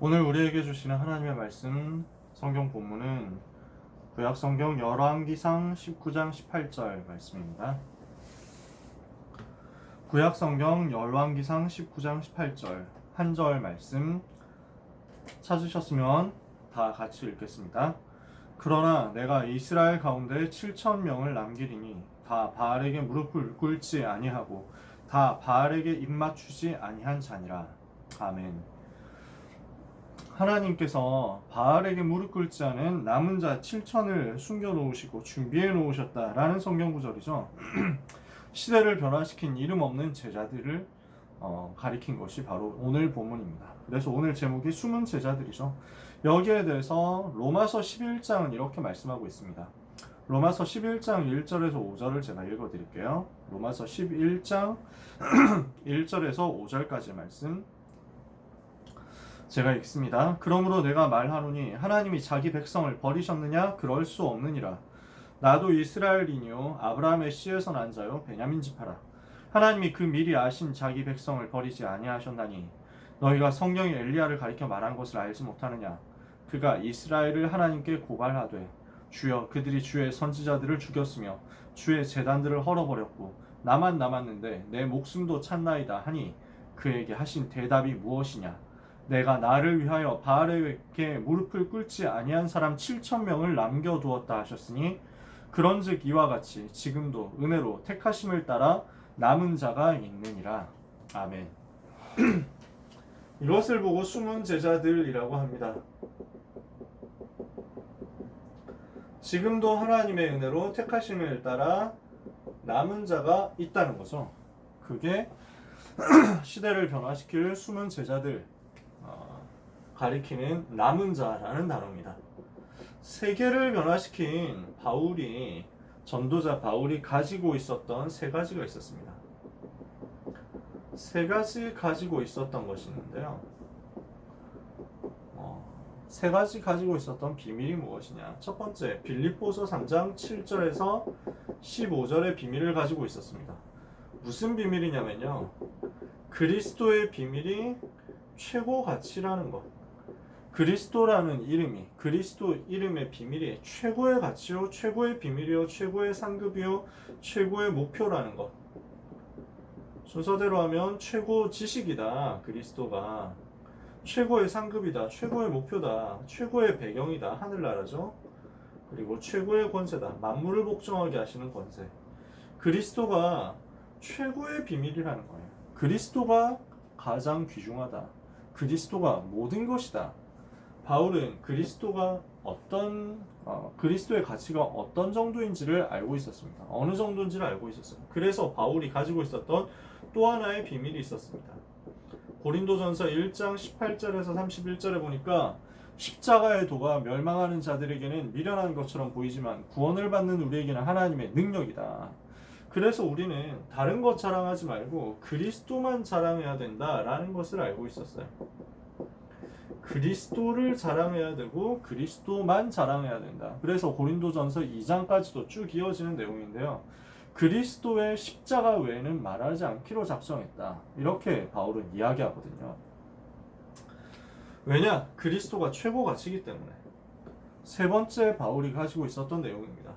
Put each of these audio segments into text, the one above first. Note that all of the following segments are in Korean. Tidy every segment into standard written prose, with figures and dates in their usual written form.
오늘 우리에게 주시는 하나님의 말씀 성경 본문은 구약 성경 열왕기상 19장 18절 말씀입니다. 구약 성경 열왕기상 19장 18절 한 절 말씀 찾으셨으면 다 같이 읽겠습니다. 그러나 내가 이스라엘 가운데 7,000명을 남기리니 다 바알에게 무릎을 꿇지 아니하고 다 바알에게 입맞추지 아니한 자니라. 아멘. 하나님께서 바알에게 무릎 꿇지 않은 남은 자 7천을 숨겨놓으시고 준비해 놓으셨다라는 성경 구절이죠. 시대를 변화시킨 이름 없는 제자들을 가리킨 것이 바로 오늘 본문입니다. 그래서 오늘 제목이 숨은 제자들이죠. 여기에 대해서 로마서 11장은 이렇게 말씀하고 있습니다. 로마서 11장 1절에서 5절을 제가 읽어드릴게요. 로마서 11장 1절에서 5절까지 말씀 제가 읽습니다. 그러므로 내가 말하노니 하나님이 자기 백성을 버리셨느냐? 그럴 수 없느니라. 나도 이스라엘이뇨 아브라함의 씨에서 난 자요 베냐민 지파라. 하나님이 그 미리 아신 자기 백성을 버리지 아니하셨나니 너희가 성경이 엘리야를 가리켜 말한 것을 알지 못하느냐? 그가 이스라엘을 하나님께 고발하되 주여 그들이 주의 선지자들을 죽였으며 주의 제단들을 헐어버렸고 나만 남았는데 내 목숨도 찼나이다 하니 그에게 하신 대답이 무엇이냐? 내가 나를 위하여 바알에게 무릎을 꿇지 아니한 사람 7,000명을 남겨두었다 하셨으니 그런즉 이와 같이 지금도 은혜로 택하심을 따라 남은 자가 있느니라. 아멘. 이것을 보고 숨은 제자들이라고 합니다. 지금도 하나님의 은혜로 택하심을 따라 남은 자가 있다는 거죠. 그게 시대를 변화시킬 숨은 제자들 가리키는 남은 자라는 단어입니다. 세계를 변화시킨 전도자 바울이 가지고 있었던 세 가지가 있었습니다. 세 가지 가지고 있었던 것이 있는데요. 세 가지 가지고 있었던 비밀이 무엇이냐? 첫 번째, 빌립보서 3장 7절에서 15절의 비밀을 가지고 있었습니다. 무슨 비밀이냐면요. 그리스도의 비밀이 최고 가치라는 것. 그리스도라는 이름이, 그리스도 이름의 비밀이 최고의 가치요, 최고의 비밀이요, 최고의 상급이요, 최고의 목표라는 것. 순서대로 하면 최고 지식이다. 그리스도가 최고의 상급이다, 최고의 목표다, 최고의 배경이다. 하늘나라죠. 그리고 최고의 권세다. 만물을 복종하게 하시는 권세. 그리스도가 최고의 비밀이라는 거예요. 그리스도가 가장 귀중하다. 그리스도가 모든 것이다. 바울은 그리스도의 가치가 어떤 정도인지를 알고 있었습니다. 어느 정도인지를 알고 있었어요. 그래서 바울이 가지고 있었던 또 하나의 비밀이 있었습니다. 고린도전서 1장 18절에서 31절에 보니까 십자가의 도가 멸망하는 자들에게는 미련한 것처럼 보이지만 구원을 받는 우리에게는 하나님의 능력이다. 그래서 우리는 다른 것 자랑하지 말고 그리스도만 자랑해야 된다라는 것을 알고 있었어요. 그리스도를 자랑해야 되고 그리스도만 자랑해야 된다. 그래서 고린도전서 2장까지도 쭉 이어지는 내용인데요. 그리스도의 십자가 외에는 말하지 않기로 작정했다. 이렇게 바울은 이야기하거든요. 왜냐? 그리스도가 최고 가치이기 때문에. 세 번째 바울이 가지고 있었던 내용입니다.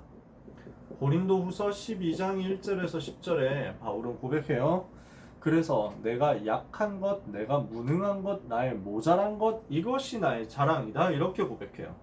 고린도후서 12장 1절에서 10절에 바울은 고백해요. 그래서 내가 약한 것, 내가 무능한 것, 나의 모자란 것, 이것이 나의 자랑이다. 이렇게 고백해요.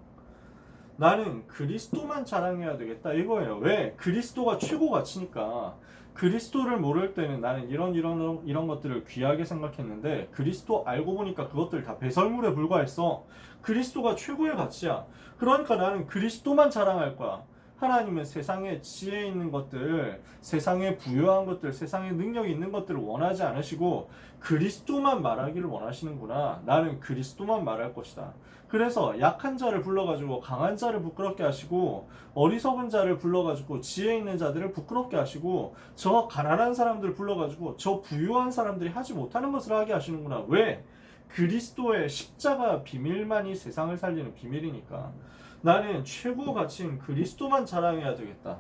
나는 그리스도만 자랑해야 되겠다 이거예요. 왜? 그리스도가 최고 가치니까. 그리스도를 모를 때는 나는 이런 것들을 귀하게 생각했는데 그리스도 알고 보니까 그것들 다 배설물에 불과했어. 그리스도가 최고의 가치야. 그러니까 나는 그리스도만 자랑할 거야. 하나님은 세상에 지혜 있는 것들, 세상에 부유한 것들, 세상에 능력이 있는 것들을 원하지 않으시고 그리스도만 말하기를 원하시는구나. 나는 그리스도만 말할 것이다. 그래서 약한 자를 불러가지고 강한 자를 부끄럽게 하시고 어리석은 자를 불러가지고 지혜 있는 자들을 부끄럽게 하시고 저 가난한 사람들을 불러가지고 저 부유한 사람들이 하지 못하는 것을 하게 하시는구나. 왜? 그리스도의 십자가 비밀만이 세상을 살리는 비밀이니까. 나는 최고 가치인 그리스도만 자랑해야 되겠다.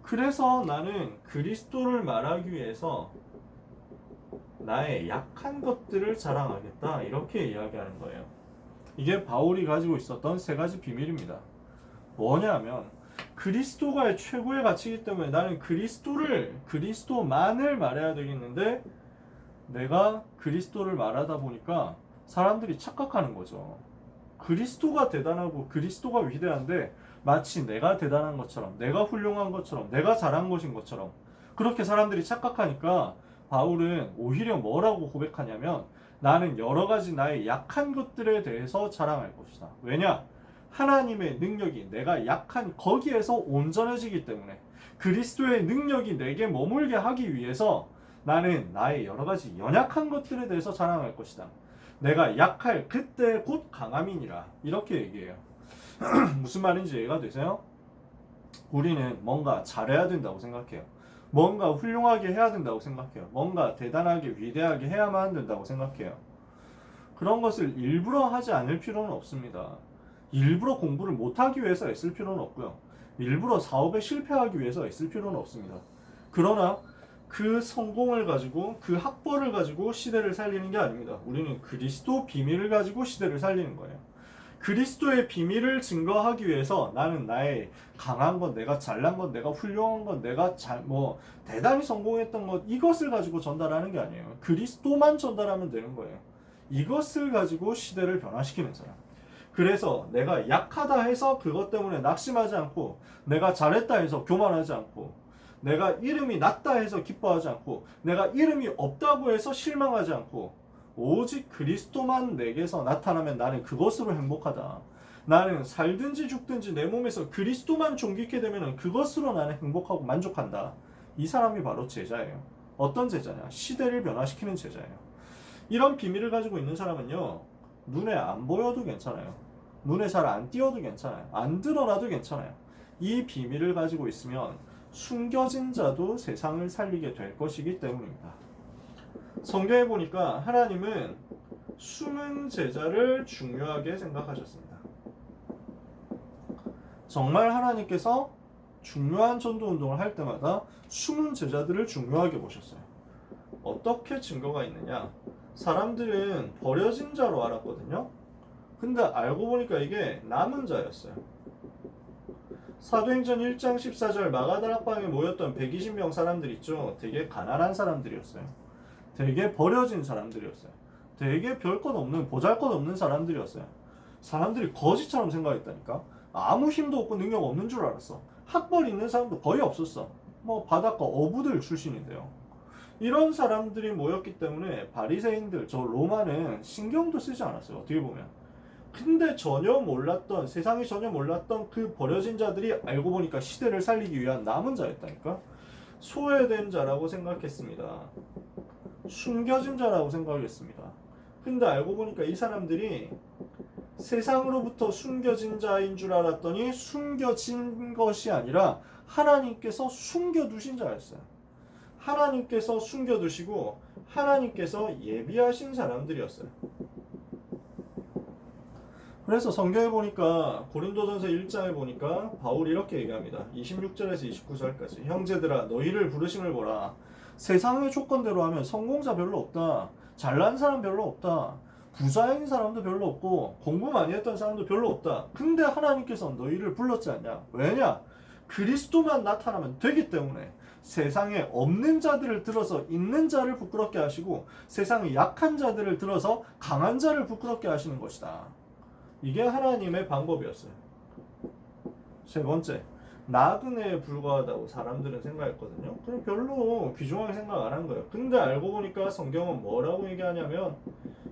그래서 나는 그리스도를 말하기 위해서 나의 약한 것들을 자랑하겠다. 이렇게 이야기하는 거예요. 이게 바울이 가지고 있었던 세 가지 비밀입니다. 뭐냐면 그리스도가 최고의 가치이기 때문에 나는 그리스도만을 말해야 되겠는데 내가 그리스도를 말하다 보니까 사람들이 착각하는 거죠. 그리스도가 대단하고 그리스도가 위대한데 마치 내가 대단한 것처럼, 내가 훌륭한 것처럼, 내가 잘한 것인 것처럼 그렇게 사람들이 착각하니까 바울은 오히려 뭐라고 고백하냐면 나는 여러 가지 나의 약한 것들에 대해서 자랑할 것이다. 왜냐? 하나님의 능력이 내가 약한 거기에서 온전해지기 때문에 그리스도의 능력이 내게 머물게 하기 위해서 나는 나의 여러 가지 연약한 것들에 대해서 자랑할 것이다. 내가 약할 그때 곧 강함이니라. 이렇게 얘기해요. 무슨 말인지 이해가 되세요? 우리는 뭔가 잘해야 된다고 생각해요. 뭔가 훌륭하게 해야 된다고 생각해요. 뭔가 대단하게 위대하게 해야만 된다고 생각해요. 그런 것을 일부러 하지 않을 필요는 없습니다. 일부러 공부를 못하기 위해서 애쓸 필요는 없고요. 일부러 사업에 실패하기 위해서 애쓸 필요는 없습니다. 그러나 그 성공을 가지고 그 학벌을 가지고 시대를 살리는 게 아닙니다. 우리는 그리스도 비밀을 가지고 시대를 살리는 거예요. 그리스도의 비밀을 증거하기 위해서 나는 나의 강한 건, 내가 잘난 건, 내가 훌륭한 건, 내가 대단히 성공했던 것 이것을 가지고 전달하는 게 아니에요. 그리스도만 전달하면 되는 거예요. 이것을 가지고 시대를 변화시키는 사람. 그래서 내가 약하다 해서 그것 때문에 낙심하지 않고, 내가 잘했다 해서 교만하지 않고, 내가 이름이 낮다 해서 기뻐하지 않고, 내가 이름이 없다고 해서 실망하지 않고, 오직 그리스도만 내게서 나타나면 나는 그것으로 행복하다. 나는 살든지 죽든지 내 몸에서 그리스도만 존귀케 되면 그것으로 나는 행복하고 만족한다. 이 사람이 바로 제자예요. 어떤 제자냐? 시대를 변화시키는 제자예요. 이런 비밀을 가지고 있는 사람은요, 눈에 안 보여도 괜찮아요. 눈에 잘 안 띄어도 괜찮아요. 안 드러나도 괜찮아요. 이 비밀을 가지고 있으면 숨겨진 자도 세상을 살리게 될 것이기 때문입니다. 성경에 보니까 하나님은 숨은 제자를 중요하게 생각하셨습니다. 정말 하나님께서 중요한 전도 운동을 할 때마다 숨은 제자들을 중요하게 보셨어요. 어떻게 증거가 있느냐? 사람들은 버려진 자로 알았거든요. 근데 알고 보니까 이게 남은 자였어요. 사도행전 1장 14절 마가다락방에 모였던 120명 사람들 있죠. 되게 가난한 사람들이었어요. 되게 버려진 사람들이었어요. 되게 별것 없는, 보잘것없는 사람들이었어요. 사람들이 거지처럼 생각했다니까. 아무 힘도 없고 능력 없는 줄 알았어. 학벌 있는 사람도 거의 없었어. 바닷가 어부들 출신인데요. 이런 사람들이 모였기 때문에 바리새인들, 저 로마는 신경도 쓰지 않았어요. 어떻게 보면. 근데 전혀 몰랐던, 세상이 전혀 몰랐던 그 버려진 자들이 알고 보니까 시대를 살리기 위한 남은 자였다니까. 소외된 자라고 생각했습니다. 숨겨진 자라고 생각했습니다. 근데 알고 보니까 이 사람들이 세상으로부터 숨겨진 자인 줄 알았더니 숨겨진 것이 아니라 하나님께서 숨겨두신 자였어요. 하나님께서 숨겨두시고 하나님께서 예비하신 사람들이었어요. 그래서 성경에 보니까 고린도전서 1장에 보니까 바울이 이렇게 얘기합니다. 26절에서 29절까지 형제들아 너희를 부르심을 보라. 세상의 조건대로 하면 성공자 별로 없다. 잘난 사람 별로 없다. 부자인 사람도 별로 없고 공부 많이 했던 사람도 별로 없다. 근데 하나님께서 너희를 불렀지 않냐? 왜냐? 그리스도만 나타나면 되기 때문에 세상에 없는 자들을 들어서 있는 자를 부끄럽게 하시고 세상에 약한 자들을 들어서 강한 자를 부끄럽게 하시는 것이다. 이게 하나님의 방법이었어요. 세 번째, 나그네에 불과하다고 사람들은 생각했거든요. 그럼 별로 귀중하게 생각 안 한 거예요. 근데 알고 보니까 성경은 뭐라고 얘기하냐면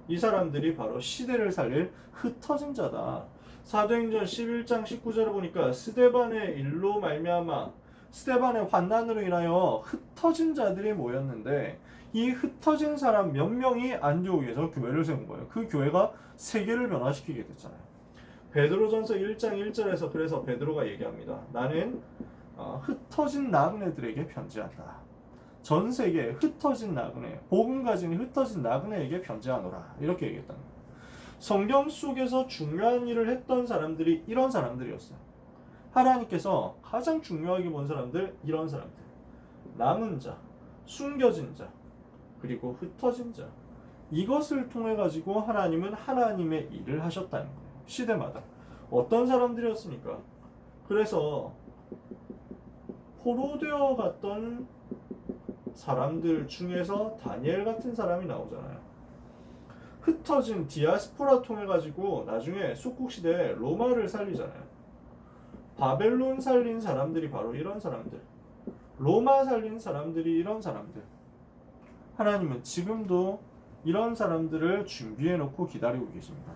이 사람들이 바로 시대를 살릴 흩어진 자다. 사도행전 11장 19절을 보니까 스데반의 일로 말미암아 스데반의 환난으로 인하여 흩어진 자들이 모였는데 이 흩어진 사람 몇 명이 안디옥에서 교회를 세운 거예요. 그 교회가 세계를 변화시키게 됐잖아요. 베드로전서 1장 1절에서 그래서 베드로가 얘기합니다. 나는 흩어진 나그네들에게 편지한다. 전 세계에 흩어진 나그네, 복음 가진 흩어진 나그네에게 편지하노라. 이렇게 얘기했다는 거예요. 성경 속에서 중요한 일을 했던 사람들이 이런 사람들이었어요. 하나님께서 가장 중요하게 본 사람들, 이런 사람들. 남은 자, 숨겨진 자, 그리고 흩어진 자. 이것을 통해 가지고 하나님은 하나님의 일을 하셨다는 거예요. 시대마다 어떤 사람들이었습니까? 그래서 포로되어 갔던 사람들 중에서 다니엘 같은 사람이 나오잖아요. 흩어진 디아스포라 통해 가지고 나중에 속국시대에 로마를 살리잖아요. 바벨론 살린 사람들이 바로 이런 사람들, 로마 살린 사람들이 이런 사람들. 하나님은 지금도 이런 사람들을 준비해 놓고 기다리고 계십니다.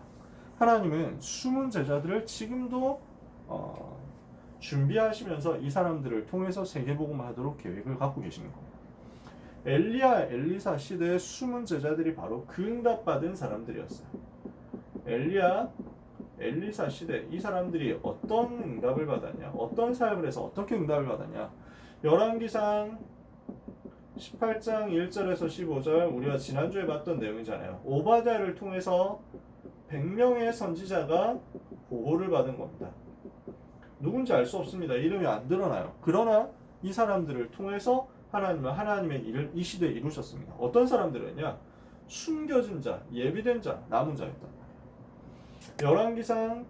하나님은 숨은 제자들을 지금도 준비하시면서 이 사람들을 통해서 세계복음하도록 계획을 갖고 계시는 겁니다. 엘리야, 엘리사 시대의 숨은 제자들이 바로 그 응답받은 사람들이었어요. 엘리야, 엘리사 시대 이 사람들이 어떤 응답을 받았냐, 어떤 사역을 해서 어떻게 응답을 받았냐. 열왕기상 18장 1절에서 15절 우리가 지난주에 봤던 내용이잖아요. 오바댜를 통해서 100명의 선지자가 보호를 받은 겁니다. 누군지 알 수 없습니다. 이름이 안 드러나요. 그러나 이 사람들을 통해서 하나님은 하나님의 일을 이 시대에 이루셨습니다. 어떤 사람들은요? 숨겨진 자, 예비된 자, 남은 자였단 말이에요. 열왕기상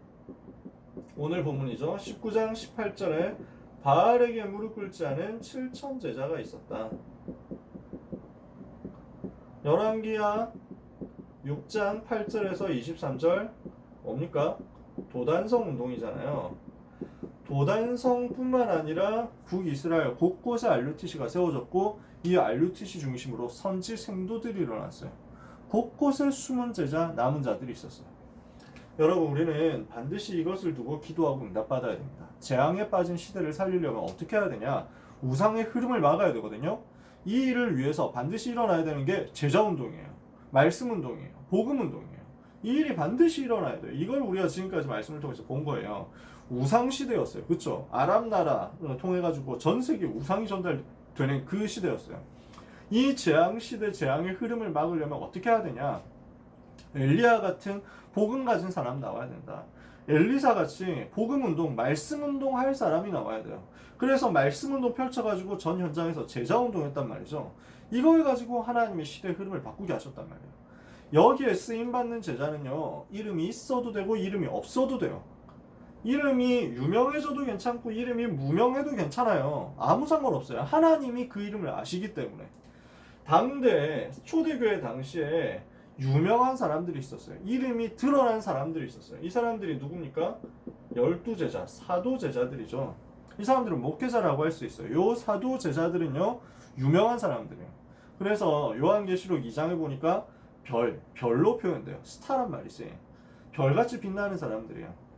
오늘 본문이죠. 19장 18절에 바알에게 무릎 꿇지 않은 7천 제자가 있었다. 열왕기하 6장 8절에서 23절 뭡니까? 도단성 운동이잖아요. 도단성뿐만 아니라 북이스라엘 곳곳에 RUTC가 세워졌고 이 RUTC 중심으로 선지 생도들이 일어났어요. 곳곳에 숨은 제자, 남은 자들이 있었어요. 여러분, 우리는 반드시 이것을 두고 기도하고 응답받아야 됩니다. 재앙에 빠진 시대를 살리려면 어떻게 해야 되냐? 우상의 흐름을 막아야 되거든요. 이 일을 위해서 반드시 일어나야 되는 게 제자운동이에요. 말씀운동이에요. 복음운동이에요. 이 일이 반드시 일어나야 돼요. 이걸 우리가 지금까지 말씀을 통해서 본 거예요. 우상 시대였어요. 그렇죠? 아랍 나라 통해 가지고 전 세계 우상이 전달되는 그 시대였어요. 이 재앙 시대, 재앙의 흐름을 막으려면 어떻게 해야 되냐? 엘리야 같은 복음 가진 사람 나와야 된다. 엘리사 같이 복음 운동, 말씀 운동 할 사람이 나와야 돼요. 그래서 말씀 운동 펼쳐가지고 전 현장에서 제자 운동했단 말이죠. 이걸 가지고 하나님의 시대 흐름을 바꾸게 하셨단 말이에요. 여기에 쓰임 받는 제자는요, 이름이 있어도 되고 이름이 없어도 돼요. 이름이 유명해져도 괜찮고 이름이 무명해도 괜찮아요. 아무 상관없어요. 하나님이 그 이름을 아시기 때문에. 당대 초대교회 당시에 유명한 사람들이 있었어요. 이름이 드러난 사람들이 있었어요. 이 사람들이 누굽니까? 12제자, 사도제자들이죠. 이 사람들은 목회자라고 할 수 있어요. 요 사도제자들은요, 유명한 사람들이에요. 그래서 요한계시록 2장에 보니까 별로 표현돼요. 스타란 말이지. 별같이 빛나는 사람들이에요.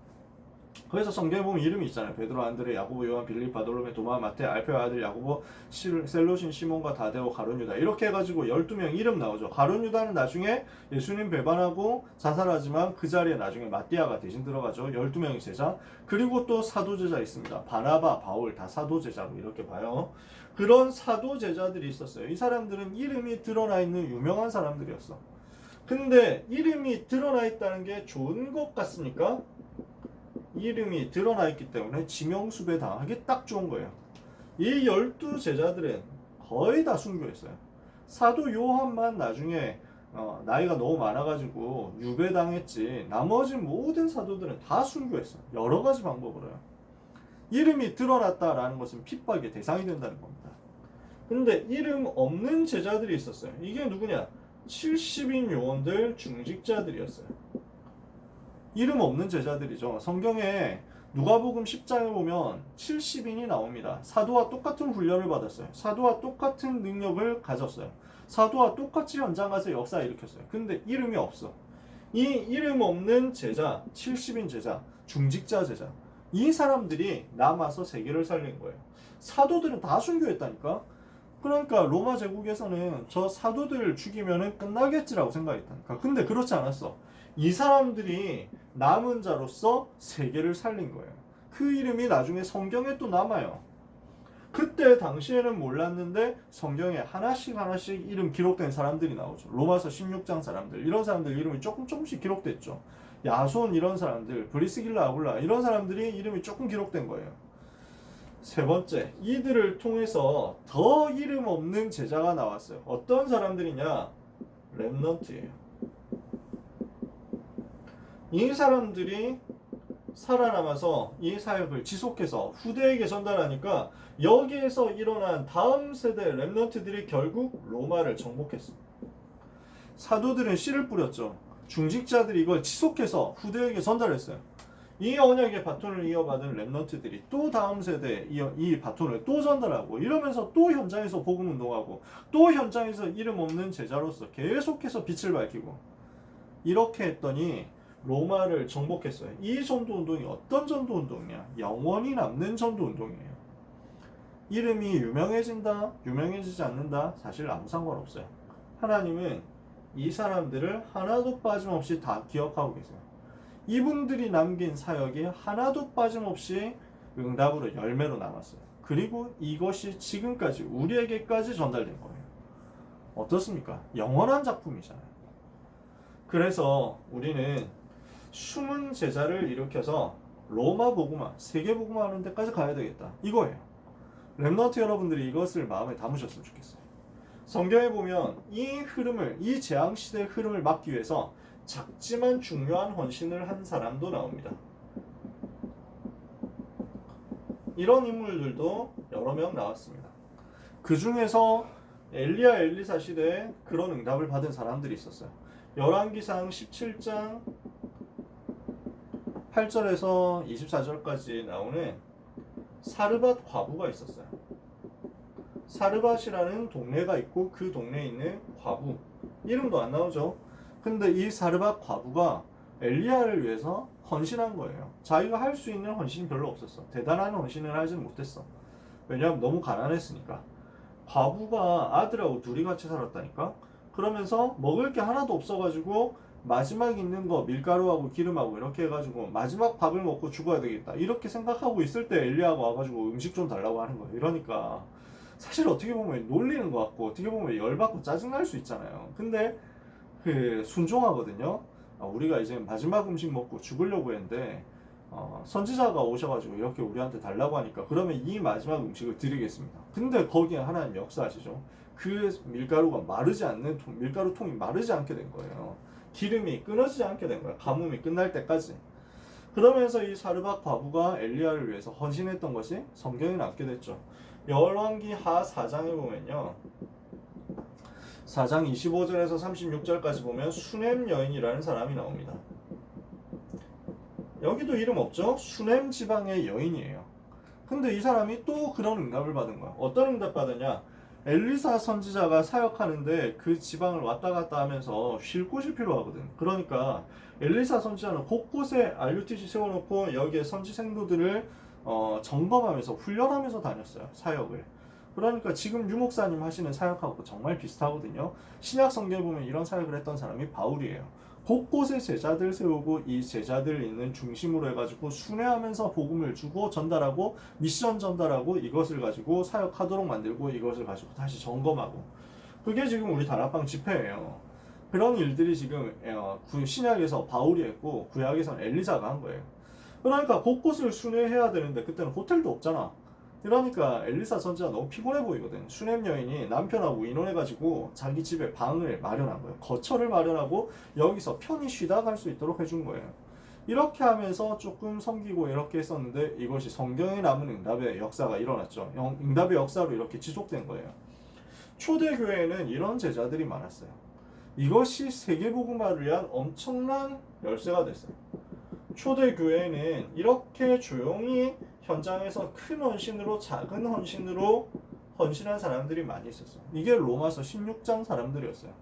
그래서 성경에 보면 이름이 있잖아요. 베드로, 안드레, 야고보, 요한, 빌립, 바돌로메, 도마, 마태, 알페의 아들 야고보, 셀로신, 시몬과 다데오, 가룟 유다. 이렇게 해가지고 12명 이름 나오죠. 가룟 유다는 나중에 예수님 배반하고 자살하지만 그 자리에 나중에 마띠아가 대신 들어가죠. 12명의 제자. 그리고 또 사도제자 있습니다. 바나바, 바울 다 사도제자로 이렇게 봐요. 그런 사도제자들이 있었어요. 이 사람들은 이름이 드러나 있는 유명한 사람들이었어. 근데 이름이 드러나 있다는 게 좋은 것 같습니까? 이름이 드러나 있기 때문에 지명수배 당하기 딱 좋은 거예요. 이 12제자들은 거의 다 순교했어요. 사도 요한만 나중에 나이가 너무 많아가지고 유배당했지, 나머지 모든 사도들은 다 순교했어요. 여러 가지 방법으로요. 이름이 드러났다라는 것은 핍박의 대상이 된다는 겁니다. 근데 이름 없는 제자들이 있었어요. 이게 누구냐? 70인 요원들, 중직자들이었어요. 이름 없는 제자들이죠. 성경에 누가복음 10장에 보면 70인이 나옵니다. 사도와 똑같은 훈련을 받았어요. 사도와 똑같은 능력을 가졌어요. 사도와 똑같이 현장 가서 역사 일으켰어요. 근데 이름이 없어. 이 이름 없는 제자, 70인 제자, 중직자 제자, 이 사람들이 남아서 세계를 살린 거예요. 사도들은 다 순교했다니까. 그러니까 로마 제국에서는 저 사도들 죽이면 끝나겠지라고 생각했다니까. 근데 그렇지 않았어. 이 사람들이 남은 자로서 세계를 살린 거예요. 그 이름이 나중에 성경에 또 남아요. 그때 당시에는 몰랐는데 성경에 하나씩 이름 기록된 사람들이 나오죠. 로마서 16장 사람들, 이런 사람들 이름이 조금씩 기록됐죠. 야손 이런 사람들, 브리스길라, 아굴라 이런 사람들이 이름이 조금 기록된 거예요. 세 번째, 이들을 통해서 더 이름 없는 제자가 나왔어요. 어떤 사람들이냐? 렘넌트예요. 이 사람들이 살아남아서 이 사역을 지속해서 후대에게 전달하니까 여기에서 일어난 다음 세대 렘넌트들이 결국 로마를 정복했어. 사도들은 씨를 뿌렸죠. 중직자들이 이걸 지속해서 후대에게 전달했어요. 이 언약의 바톤을 이어받은 렘넌트들이 또 다음 세대에 이 바톤을 또 전달하고 이러면서 또 현장에서 복음 운동하고 또 현장에서 이름 없는 제자로서 계속해서 빛을 밝히고 이렇게 했더니 로마를 정복했어요. 이 전도 운동이 어떤 전도 운동이냐? 영원히 남는 전도 운동이에요. 이름이 유명해진다, 유명해지지 않는다, 사실 아무 상관없어요. 하나님은 이 사람들을 하나도 빠짐없이 다 기억하고 계세요. 이분들이 남긴 사역이 하나도 빠짐없이 응답으로 열매로 남았어요. 그리고 이것이 지금까지 우리에게까지 전달된 거예요. 어떻습니까? 영원한 작품이잖아요. 그래서 우리는 숨은 제자를 일으켜서 로마 복음화, 세계 복음화 하는 데까지 가야 되겠다. 이거예요. 렘넌트 여러분들이 이것을 마음에 담으셨으면 좋겠어요. 성경에 보면 이 흐름을, 이 재앙시대의 흐름을 막기 위해서 작지만 중요한 헌신을 한 사람도 나옵니다. 이런 인물들도 여러 명 나왔습니다. 그 중에서 엘리야 엘리사 시대에 그런 응답을 받은 사람들이 있었어요. 열왕기상 17장 8절에서 24절까지 나오는 사르밧 과부가 있었어요. 사르밧이라는 동네가 있고 그 동네에 있는 과부, 이름도 안 나오죠. 근데 이 사르밧 과부가 엘리야를 위해서 헌신한 거예요. 자기가 할 수 있는 헌신이 별로 없었어. 대단한 헌신을 하지는 못했어. 왜냐하면 너무 가난했으니까. 과부가 아들하고 둘이 같이 살았다니까. 그러면서 먹을 게 하나도 없어가지고 마지막 있는 거 밀가루하고 기름하고 이렇게 해가지고 마지막 밥을 먹고 죽어야 되겠다 이렇게 생각하고 있을 때 엘리야가 와가지고 음식 좀 달라고 하는 거예요. 이러니까 사실 어떻게 보면 놀리는 것 같고 어떻게 보면 열받고 짜증날 수 있잖아요. 근데 그 순종하거든요. 우리가 이제 마지막 음식 먹고 죽으려고 했는데 선지자가 오셔가지고 이렇게 우리한테 달라고 하니까 그러면 이 마지막 음식을 드리겠습니다. 근데 거기에 하나님 역사하시죠. 그 밀가루가 마르지 않는 밀가루 통이 마르지 않게 된 거예요. 기름이 끊어지지 않게 된 거예요. 가뭄이 끝날 때까지. 그러면서 이 사르밧 과부가 엘리야를 위해서 헌신했던 것이 성경에 남게 됐죠. 열왕기 하 4장에 보면요. 4장 25절에서 36절까지 보면 수넴 여인이라는 사람이 나옵니다. 여기도 이름 없죠? 수넴 지방의 여인이에요. 근데 이 사람이 또 그런 응답을 받은 거야. 어떤 응답 받았냐? 엘리사 선지자가 사역하는데 그 지방을 왔다 갔다 하면서 쉴 곳이 필요하거든. 그러니까 엘리사 선지자는 곳곳에 RUTC 세워놓고 여기에 선지생도들을 점검하면서 훈련하면서 다녔어요. 사역을. 그러니까 지금 유목사님 하시는 사역하고 정말 비슷하거든요. 신약 성경에 보면 이런 사역을 했던 사람이 바울이에요. 곳곳에 제자들 세우고 이 제자들 있는 중심으로 해가지고 순회하면서 복음을 주고 전달하고 미션 전달하고 이것을 가지고 사역하도록 만들고 이것을 가지고 다시 점검하고 그게 지금 우리 다락방 집회예요. 그런 일들이 지금 신약에서 바울이 했고 구약에서는 엘리사가 한 거예요. 그러니까 곳곳을 순회해야 되는데 그때는 호텔도 없잖아. 그러니까 엘리사 선지자가 너무 피곤해 보이거든. 수넴 여인이 남편하고 의논해가지고 자기 집에 방을 마련한 거예요. 거처를 마련하고 여기서 편히 쉬다 갈 수 있도록 해준 거예요. 이렇게 하면서 조금 섬기고 이렇게 했었는데 이것이 성경에 남은 응답의 역사가 일어났죠. 응답의 역사로 이렇게 지속된 거예요. 초대교회에는 이런 제자들이 많았어요. 이것이 세계복음화를 위한 엄청난 열쇠가 됐어요. 초대교회는 이렇게 조용히 현장에서 큰 헌신으로 작은 헌신으로 헌신한 사람들이 많이 있었어요. 이게 로마서 16장 사람들이었어요.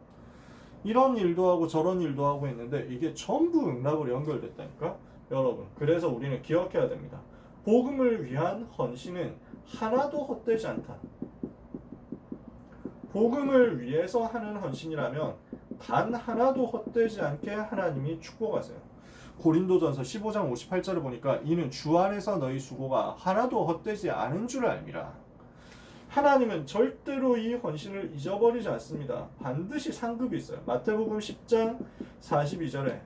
이런 일도 하고 저런 일도 하고 했는데 이게 전부 응답으로 연결됐다니까. 여러분, 그래서 우리는 기억해야 됩니다. 복음을 위한 헌신은 하나도 헛되지 않다. 복음을 위해서 하는 헌신이라면 단 하나도 헛되지 않게 하나님이 축복하세요. 고린도전서 15장 58절을 보니까 이는 주 안에서 너희 수고가 하나도 헛되지 않은 줄 알미라. 하나님은 절대로 이 헌신을 잊어버리지 않습니다. 반드시 상급이 있어요. 마태복음 10장 42절에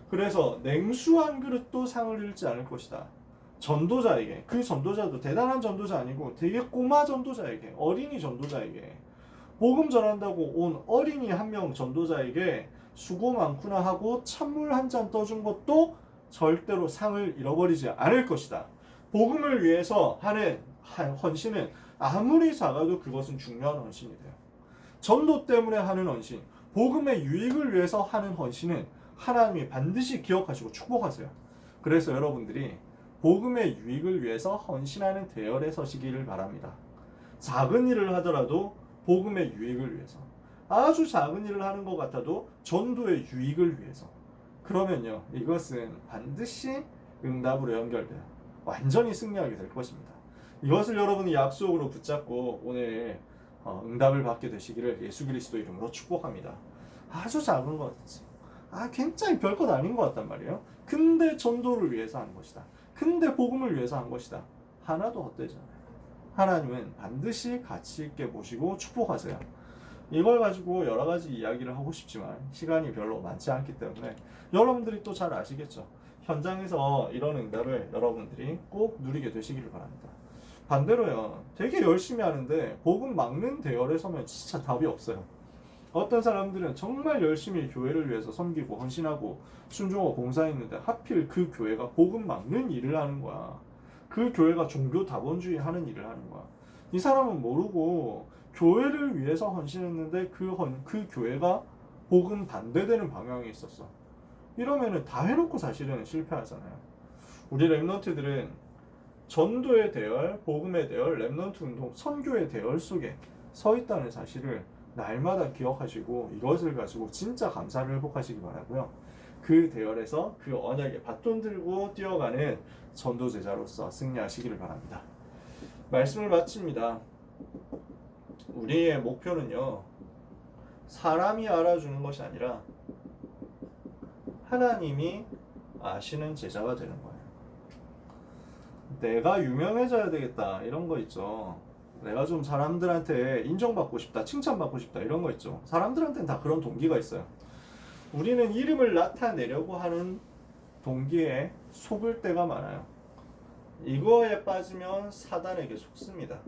그래서 냉수 한 그릇도 상을 잃지 않을 것이다. 전도자에게, 그 전도자도 대단한 전도자 아니고 되게 꼬마 전도자에게, 어린이 전도자에게 복음 전한다고 온 어린이 한 명 전도자에게 수고 많구나 하고 찬물 한 잔 떠준 것도 절대로 상을 잃어버리지 않을 것이다. 복음을 위해서 하는 헌신은 아무리 작아도 그것은 중요한 헌신이 돼요. 전도 때문에 하는 헌신, 복음의 유익을 위해서 하는 헌신은 하나님이 반드시 기억하시고 축복하세요. 그래서 여러분들이 복음의 유익을 위해서 헌신하는 대열에 서시기를 바랍니다. 작은 일을 하더라도 복음의 유익을 위해서, 아주 작은 일을 하는 것 같아도 전도의 유익을 위해서, 그러면요 이것은 반드시 응답으로 연결돼요. 완전히 승리하게 될 것입니다. 이것을 여러분이 약속으로 붙잡고 오늘 응답을 받게 되시기를 예수 그리스도 이름으로 축복합니다. 아주 작은 것 같지, 굉장히 별것 아닌 것 같단 말이에요. 근데 전도를 위해서 한 것이다, 근데 복음을 위해서 한 것이다, 하나도 헛되잖아요. 하나님은 반드시 가치 있게 보시고 축복하세요. 이걸 가지고 여러 가지 이야기를 하고 싶지만 시간이 별로 많지 않기 때문에 여러분들이 또 잘 아시겠죠. 현장에서 이런 응답을 여러분들이 꼭 누리게 되시기를 바랍니다. 반대로요, 되게 열심히 하는데 복음 막는 대열에 서면 진짜 답이 없어요. 어떤 사람들은 정말 열심히 교회를 위해서 섬기고 헌신하고 순종하고 봉사했는데 하필 그 교회가 복음 막는 일을 하는 거야. 그 교회가 종교 다본주의 하는 일을 하는 거야. 이 사람은 모르고 교회를 위해서 헌신했는데 그 교회가 복음 반대되는 방향에 있었어. 이러면은 다 해놓고 사실은 실패하잖아요. 우리 랩런트들은 전도의 대열, 복음의 대열, 랩런트 운동, 선교의 대열 속에 서 있다는 사실을 날마다 기억하시고 이것을 가지고 진짜 감사를 회복하시기 바라고요. 그 대열에서 그 언약에 바톤 들고 뛰어가는 전도 제자로서 승리하시기를 바랍니다. 말씀을 마칩니다. 우리의 목표는요, 사람이 알아주는 것이 아니라 하나님이 아시는 제자가 되는 거예요. 내가 유명해져야 되겠다 이런 거 있죠. 내가 좀 사람들한테 인정받고 싶다, 칭찬받고 싶다 이런 거 있죠. 사람들한테는 다 그런 동기가 있어요. 우리는 이름을 나타내려고 하는 동기에 속을 때가 많아요. 이거에 빠지면 사단에게 속습니다.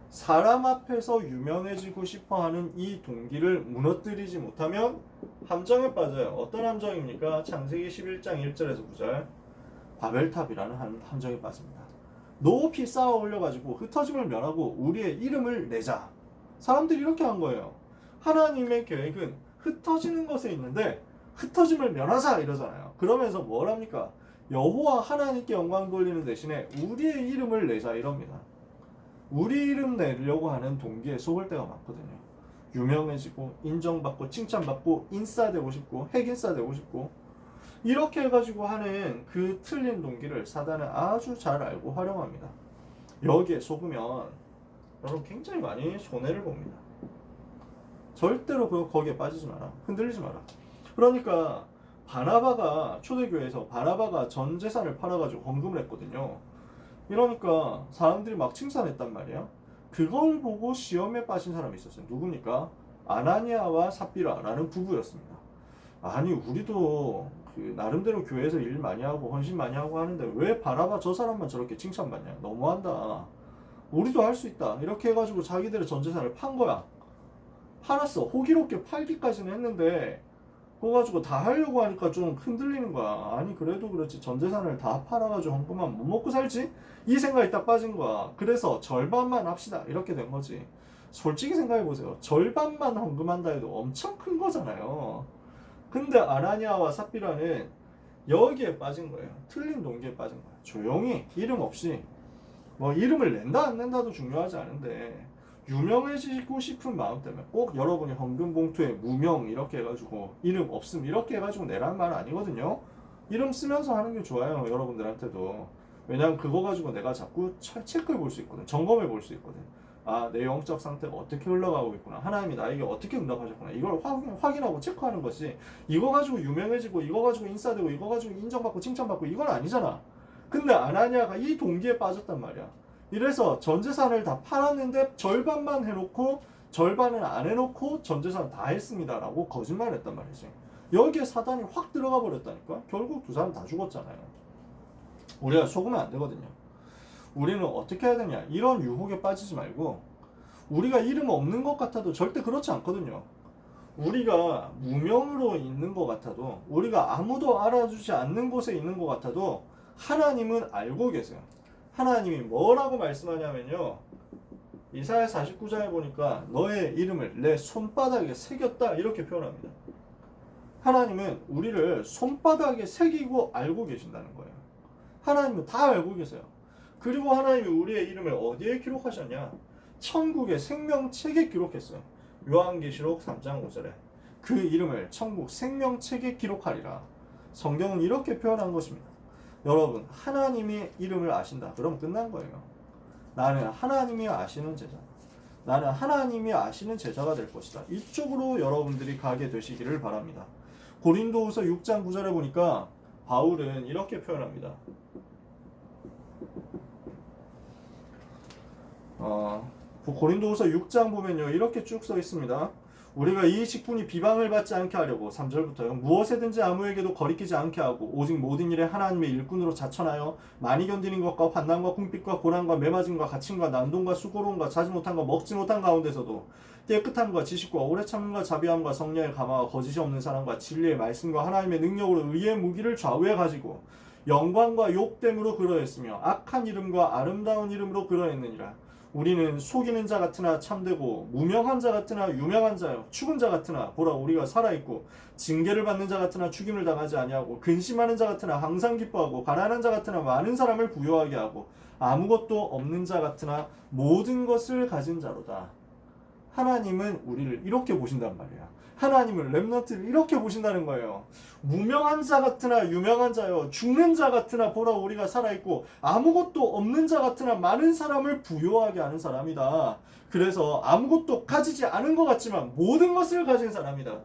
사람 앞에서 유명해지고 싶어하는 이 동기를 무너뜨리지 못하면 함정에 빠져요. 어떤 함정입니까? 창세기 11장 1절에서 9절, 바벨탑이라는 함정에 빠집니다. 높이 쌓아 올려가지고 흩어짐을 면하고 우리의 이름을 내자. 사람들이 이렇게 한 거예요. 하나님의 계획은 흩어지는 것에 있는데 흩어짐을 면하자 이러잖아요. 그러면서 뭘 합니까? 여호와 하나님께 영광 돌리는 대신에 우리의 이름을 내자 이럽니다. 우리 이름 내려고 하는 동기에 속을 때가 많거든요. 유명해지고 인정받고 칭찬받고 인싸되고 싶고 핵인싸되고 싶고 이렇게 해가지고 하는 그 틀린 동기를 사단은 아주 잘 알고 활용합니다. 여기에 속으면 여러분 굉장히 많이 손해를 봅니다. 절대로 거기에 빠지지 마라. 흔들리지 마라. 그러니까 바나바가 초대교회에서 바나바가 전 재산을 팔아가지고 헌금을 했거든요. 이러니까 사람들이 막 칭찬했단 말이에요. 그걸 보고 시험에 빠진 사람이 있었어요. 누굽니까? 아나니아와 삽비라라는 부부였습니다. 아니 우리도 나름대로 교회에서 일 많이 하고 헌신 많이 하고 하는데 왜 바나바 저 사람만 저렇게 칭찬받냐? 너무한다. 우리도 할 수 있다. 이렇게 해가지고 자기들의 전 재산을 판 거야. 팔았어. 호기롭게 팔기까지는 했는데 그거 가지고 다 하려고 하니까 좀 흔들리는 거야. 아니 그래도 그렇지 전 재산을 다 팔아가지고 헌금하면 못 먹고 살지? 이 생각이 딱 빠진 거야. 그래서 절반만 합시다 이렇게 된 거지. 솔직히 생각해보세요. 절반만 헌금한다 해도 엄청 큰 거잖아요. 근데 아나니아와 삽비라는 여기에 빠진 거예요. 틀린 동기에 빠진 거야. 조용히 이름 없이, 뭐 이름을 낸다 안 낸다도 중요하지 않은데 유명해지고 싶은 마음 때문에 꼭 여러분이 헌금 봉투에 무명 이렇게 해가지고 이름 없음 이렇게 해가지고 내라는 말은 아니거든요. 이름 쓰면서 하는 게 좋아요. 여러분들한테도. 왜냐면 그거 가지고 내가 자꾸 체크해 볼 수 있거든. 점검해 볼 수 있거든. 아, 내 영적 상태가 어떻게 흘러가고 있구나. 하나님이 나에게 어떻게 응답하셨구나. 이걸 확인하고 체크하는 것이, 이거 가지고 유명해지고 이거 가지고 인싸되고 이거 가지고 인정받고 칭찬받고 이건 아니잖아. 근데 아나니아가 이 동기에 빠졌단 말이야. 이래서 전재산을 다 팔았는데 절반만 해놓고 절반은 안 해놓고 전재산 다 했습니다 라고 거짓말을 했단 말이지. 여기에 사단이 확 들어가 버렸다니까. 결국 두 사람 다 죽었잖아요. 우리가 속으면 안 되거든요. 우리는 어떻게 해야 되냐, 이런 유혹에 빠지지 말고 우리가 이름 없는 것 같아도 절대 그렇지 않거든요. 우리가 무명으로 있는 것 같아도, 우리가 아무도 알아주지 않는 곳에 있는 것 같아도 하나님은 알고 계세요. 하나님이 뭐라고 말씀하냐면요, 이사야 49장에 보니까 너의 이름을 내 손바닥에 새겼다 이렇게 표현합니다. 하나님은 우리를 손바닥에 새기고 알고 계신다는 거예요. 하나님은 다 알고 계세요. 그리고 하나님이 우리의 이름을 어디에 기록하셨냐? 천국의 생명책에 기록했어요. 요한계시록 3장 5절에 그 이름을 천국 생명책에 기록하리라. 성경은 이렇게 표현한 것입니다. 여러분, 하나님의 이름을 아신다. 그럼 끝난 거예요. 나는 하나님이 아시는 제자. 나는 하나님이 아시는 제자가 될 것이다. 이쪽으로 여러분들이 가게 되시기를 바랍니다. 고린도후서 6장 9절에 보니까 바울은 이렇게 표현합니다. 고린도후서 6장 보면요, 이렇게 쭉 써 있습니다. 우리가 이 직분이 비방을 받지 않게 하려고 3절부터요. 무엇에든지 아무에게도 거리끼지 않게 하고 오직 모든 일에 하나님의 일꾼으로 자천하여 많이 견디는 것과 환난과 궁핍과 고난과 매맞음과 갇힘과 난동과 수고로움과 자지 못함과 먹지 못한 가운데서도 깨끗함과 지식과 오래 참음과 자비함과 성령의 감화와 거짓이 없는 사랑과 진리의 말씀과 하나님의 능력으로 의의 무기를 좌우에 가지고 영광과 욕됨으로 그러했으며 악한 이름과 아름다운 이름으로 그러했느니라. 우리는 속이는 자 같으나 참되고 무명한 자 같으나 유명한 자요 죽은 자 같으나 보라 우리가 살아있고 징계를 받는 자 같으나 죽임을 당하지 아니하고 근심하는 자 같으나 항상 기뻐하고 가난한 자 같으나 많은 사람을 부요하게 하고 아무것도 없는 자 같으나 모든 것을 가진 자로다. 하나님은 우리를 이렇게 보신단 말이야. 하나님은 렘넌트를 이렇게 보신다는 거예요. 무명한 자 같으나 유명한 자요 죽는 자 같으나 보라 우리가 살아있고 아무것도 없는 자 같으나 많은 사람을 부요하게 하는 사람이다. 그래서 아무것도 가지지 않은 것 같지만 모든 것을 가진 사람이다.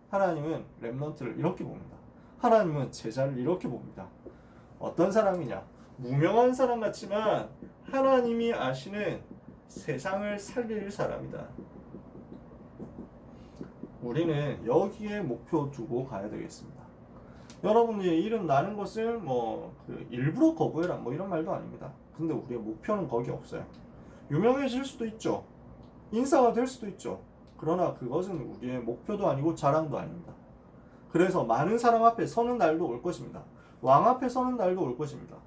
하나님은 렘넌트를 이렇게 봅니다. 하나님은 제자를 이렇게 봅니다. 어떤 사람이냐? 무명한 사람 같지만 하나님이 아시는 세상을 살릴 사람이다. 우리는 여기에 목표 두고 가야 되겠습니다. 여러분이 이름 나는 것을 일부러 거부해라 이런 말도 아닙니다. 근데 우리의 목표는 거기 없어요. 유명해질 수도 있죠. 인싸가 될 수도 있죠. 그러나 그것은 우리의 목표도 아니고 자랑도 아닙니다. 그래서 많은 사람 앞에 서는 날도 올 것입니다. 왕 앞에 서는 날도 올 것입니다.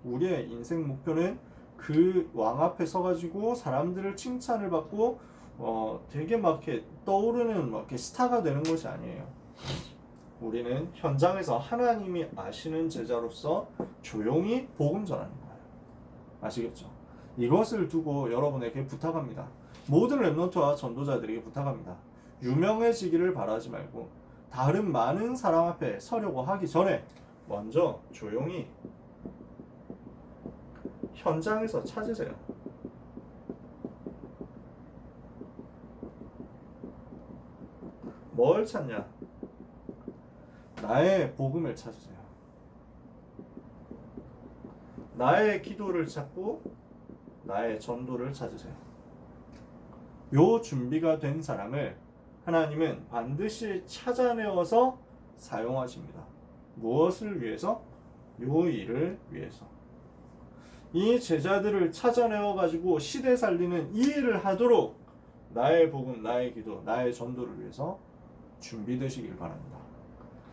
우리의 인생 목표는 그 왕 앞에 서가지고 사람들을 칭찬을 받고 되게 막 이렇게 떠오르는 막 이렇게 스타가 되는 것이 아니에요. 우리는 현장에서 하나님이 아시는 제자로서 조용히 복음 전하는 거예요. 아시겠죠? 이것을 두고 여러분에게 부탁합니다. 모든 렘넌트와 전도자들에게 부탁합니다. 유명해지기를 바라지 말고 다른 많은 사람 앞에 서려고 하기 전에 먼저 조용히 현장에서 찾으세요. 뭘 찾냐? 나의 복음을 찾으세요. 나의 기도를 찾고 나의 전도를 찾으세요. 요 준비가 된 사람을 하나님은 반드시 찾아내어서 사용하십니다. 무엇을 위해서? 요 일을 위해서. 이 제자들을 찾아내어 가지고 시대 살리는 이 일을 하도록 나의 복음, 나의 기도, 나의 전도를 위해서 준비되시길 바랍니다.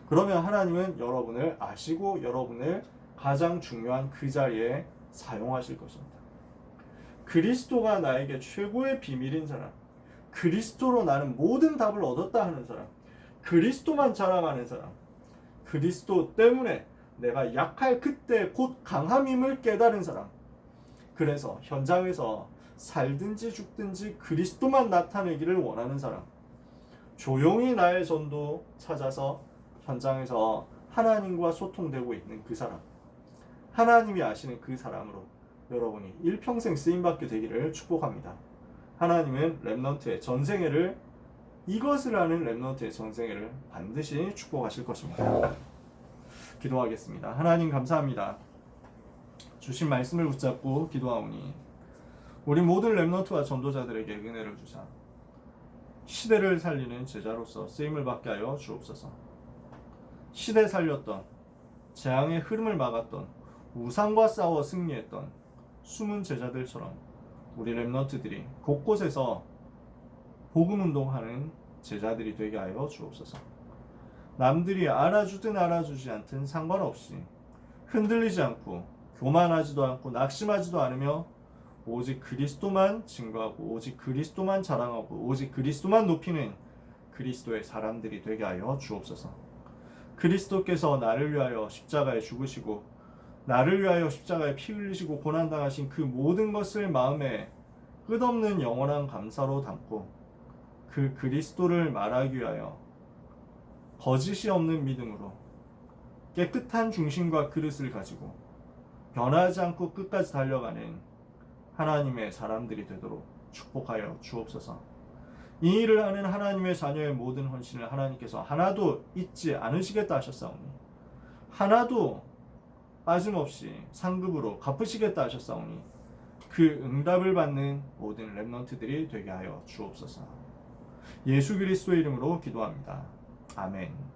그러면 하나님은 여러분을 아시고 여러분을 가장 중요한 그 자리에 사용하실 것입니다. 그리스도가 나에게 최고의 비밀인 사람, 그리스도로 나는 모든 답을 얻었다 하는 사람, 그리스도만 자랑하는 사람, 그리스도 때문에 내가 약할 그때 곧 강함임을 깨달은 사람, 그래서 현장에서 살든지 죽든지 그리스도만 나타내기를 원하는 사람, 조용히 나의 전도 찾아서 현장에서 하나님과 소통되고 있는 그 사람, 하나님이 아시는 그 사람으로 여러분이 일평생 쓰임받게 되기를 축복합니다. 하나님은 렘넌트의 전생애를, 이것을 아는 렘넌트의 전생애를 반드시 축복하실 것입니다. 기도하겠습니다. 하나님 감사합니다. 주신 말씀을 붙잡고 기도하오니 우리 모든 렘넌트와 전도자들에게 은혜를 주사 시대를 살리는 제자로서 쓰임을 받게 하여 주옵소서. 시대 살렸던, 재앙의 흐름을 막았던, 우상과 싸워 승리했던 숨은 제자들처럼 우리 렘넌트들이 곳곳에서 복음 운동하는 제자들이 되게 하여 주옵소서. 남들이 알아주든 알아주지 않든 상관없이 흔들리지 않고 교만하지도 않고 낙심하지도 않으며 오직 그리스도만 증거하고 오직 그리스도만 자랑하고 오직 그리스도만 높이는 그리스도의 사람들이 되게 하여 주옵소서. 그리스도께서 나를 위하여 십자가에 죽으시고 나를 위하여 십자가에 피 흘리시고 고난당하신 그 모든 것을 마음에 끝없는 영원한 감사로 담고 그 그리스도를 말하기 위하여 거짓이 없는 믿음으로 깨끗한 중심과 그릇을 가지고 변하지 않고 끝까지 달려가는 하나님의 사람들이 되도록 축복하여 주옵소서. 이 일을 하는 하나님의 자녀의 모든 헌신을 하나님께서 하나도 잊지 않으시겠다 하셨사오니 하나도 빠짐없이 상급으로 갚으시겠다 하셨사오니 그 응답을 받는 모든 렘넌트들이 되게 하여 주옵소서. 예수 그리스도의 이름으로 기도합니다. 아멘.